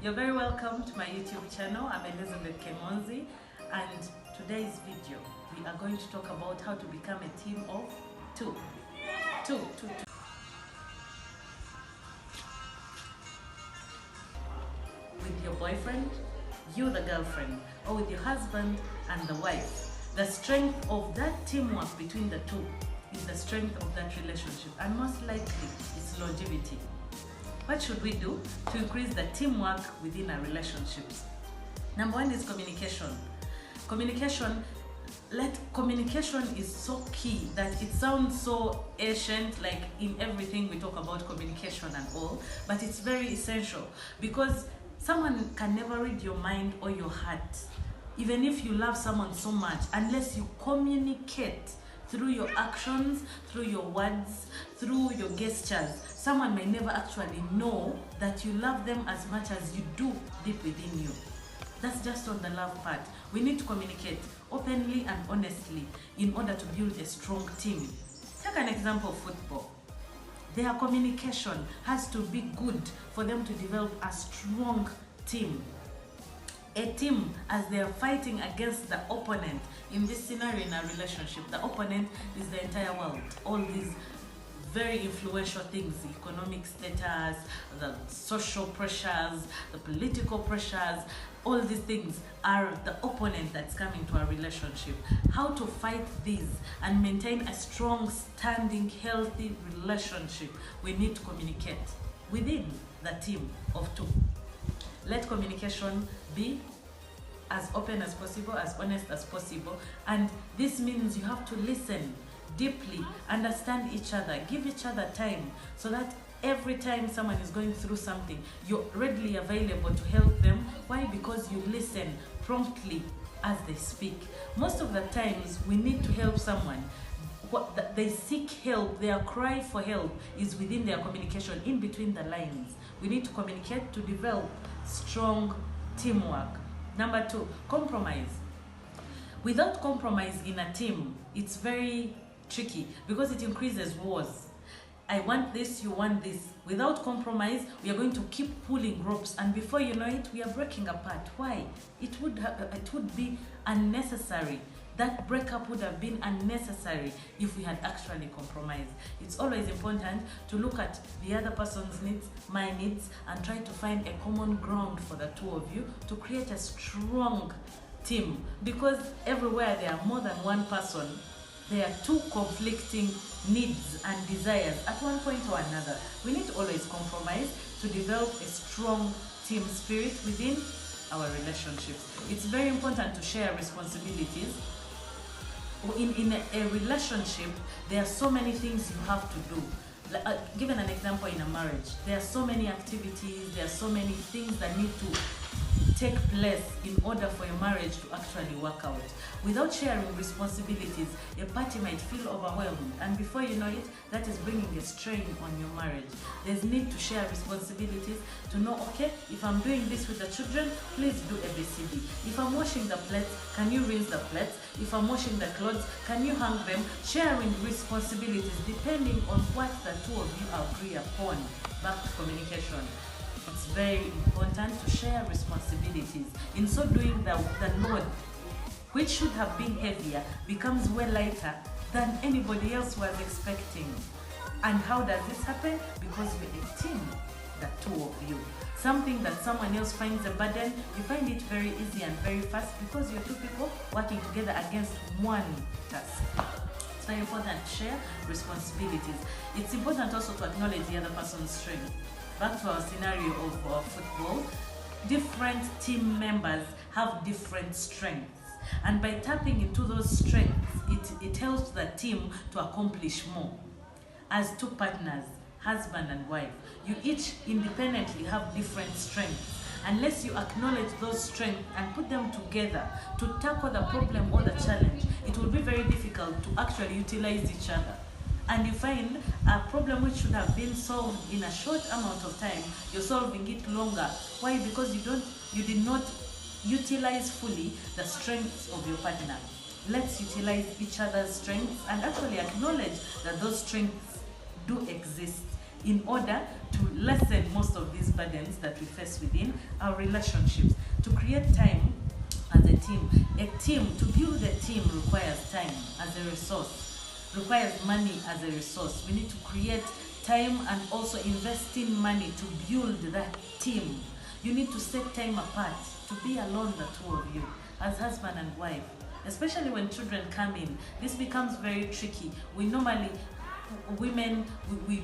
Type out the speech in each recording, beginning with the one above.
You're very welcome to my YouTube channel. I'm Elizabeth Kemonzi, and today's video we are going to talk about how to become a team of two. With your boyfriend, you the girlfriend, or with your husband and the wife. The strength of that teamwork between the two is the strength of that relationship, and most likely it's longevity. What should we do to increase the teamwork within our relationships? Number one is communication. Communication is so key that it sounds so ancient, like in everything we talk about communication and all, but it's very essential because someone can never read your mind or your heart, even if you love someone so much, unless you communicate through your actions, through your words, through your gestures. Someone may never actually know that you love them as much as you do deep within you. That's just on the love part. We need to communicate openly and honestly in order to build a strong team. Take an example of football. Their communication has to be good for them to develop a strong team. A team, as they are fighting against the opponent. In this scenario, in a relationship, the opponent is the entire world. All these very influential things, economic status, the social pressures, the political pressures, all these things are the opponent that's coming to our relationship. How to fight these and maintain a strong, standing, healthy relationship? We need to communicate within the team of two. Let communication be as open as possible, as honest as possible, and this means you have to listen deeply, understand each other, give each other time, so that every time someone is going through something, you're readily available to help them. Why? Because you listen promptly as they speak. Most of the times we need to help someone. They seek help, their cry for help is within their communication, in between the lines. We need to communicate to develop strong teamwork. Number two, compromise. Without compromise in a team, it's very tricky because it increases wars. I want this, you want this. Without compromise, we are going to keep pulling ropes, and before you know it, we are breaking apart. Why? It would be unnecessary. That breakup would have been unnecessary if we had actually compromised. It's always important to look at the other person's needs, my needs, and try to find a common ground for the two of you to create a strong team. Because everywhere there are more than one person, there are two conflicting needs and desires at one point or another. We need to always compromise to develop a strong team spirit within our relationships. It's very important to share responsibilities. In a relationship, there are so many things you have to do. Given an example, in a marriage, there are so many activities, there are so many things that need to take place in order for your marriage to actually work out. Without sharing responsibilities, a party might feel overwhelmed, and before you know it, that is bringing a strain on your marriage. There's need to share responsibilities to know, okay, if I'm doing this with the children, please do ABCD. If I'm washing the plates, can you rinse the plates? If I'm washing the clothes, can you hang them? Sharing responsibilities depending on what the two of you agree upon. Back to communication. It's very important to share responsibilities. In so doing, the load, which should have been heavier, becomes way lighter than anybody else was expecting. And how does this happen? Because we're a team, the two of you. Something that someone else finds a burden, you find it very easy and very fast because you're two people working together against one task. It's very important to share responsibilities. It's important also to acknowledge the other person's strength. Back to our scenario of football, different team members have different strengths. And by tapping into those strengths, it helps the team to accomplish more. As two partners, husband and wife, you each independently have different strengths. Unless you acknowledge those strengths and put them together to tackle the problem or the challenge, it will be very difficult to actually utilize each other. And you find a problem which should have been solved in a short amount of time, you're solving it longer. Why? Because you did not utilize fully the strengths of your partner. Let's utilize each other's strengths and actually acknowledge that those strengths do exist. in order to lessen most of these burdens that we face within our relationships. To create time as a team, to build a team requires time as a resource, requires money as a resource. We need to create time and also investing money to build that team. You need to set time apart to be alone, the two of you, as husband and wife. Especially when children come in, this becomes very tricky. We normally, women, we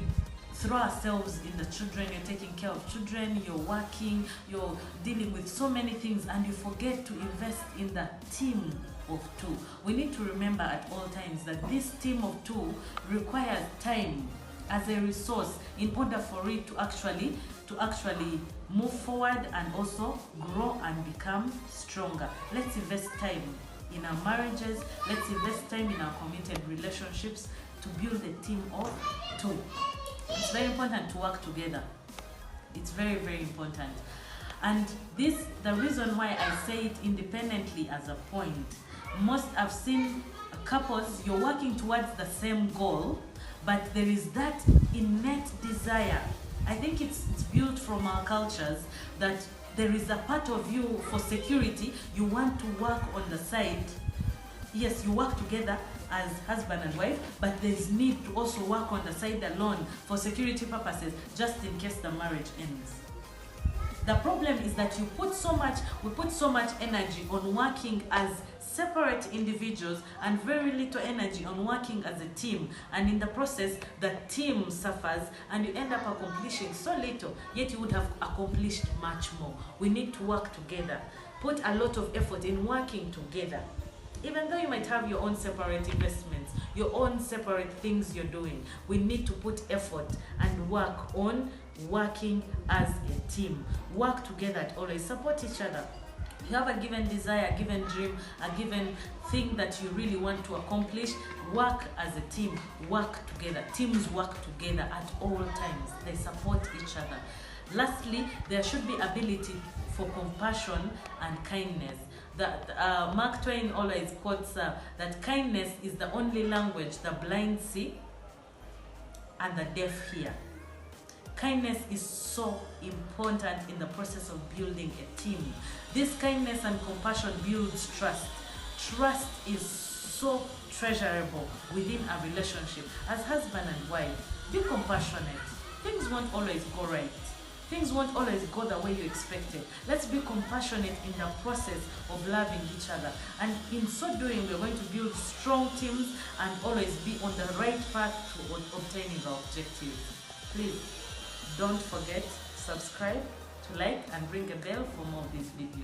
throw ourselves in the children. You're taking care of children, you're working, you're dealing with so many things, and you forget to invest in the team of two. We need to remember at all times that this team of two requires time as a resource in order for it to actually move forward and also grow and become stronger. Let's invest time in our marriages. Let's invest time in our committed relationships to build a team of two. It's very important to work together. It's very, very important. And this, the reason why I say it independently as a point, most I've seen couples, you're working towards the same goal, but there is that innate desire. I think it's built from our cultures that there is a part of you for security. You want to work on the side. Yes, you work together as husband and wife, but there's need to also work on the side alone for security purposes, just in case the marriage ends. The problem is that we put so much energy on working as separate individuals and very little energy on working as a team, and in the process the team suffers and you end up accomplishing so little, yet you would have accomplished much more. We need to work together. Put a lot of effort in working together. Even though you might have your own separate investments, your own separate things you're doing, we need to put effort and work on working as a team. Work together, always support each other. You have a given desire, a given dream, a given thing that you really want to accomplish, work as a team, work together. Teams work together at all times. They support each other. Lastly, there should be ability for compassion and kindness. Mark Twain always quotes that kindness is the only language the blind see and the deaf hear. Kindness is so important in the process of building a team. This kindness and compassion builds trust. Trust is so treasurable within a relationship. As husband and wife, be compassionate. Things won't always go right. Things won't always go the way you expected. Let's be compassionate in the process of loving each other. And in so doing, we're going to build strong teams and always be on the right path to obtaining our objectives. Please don't forget to subscribe, to like, and ring a bell for more of these videos.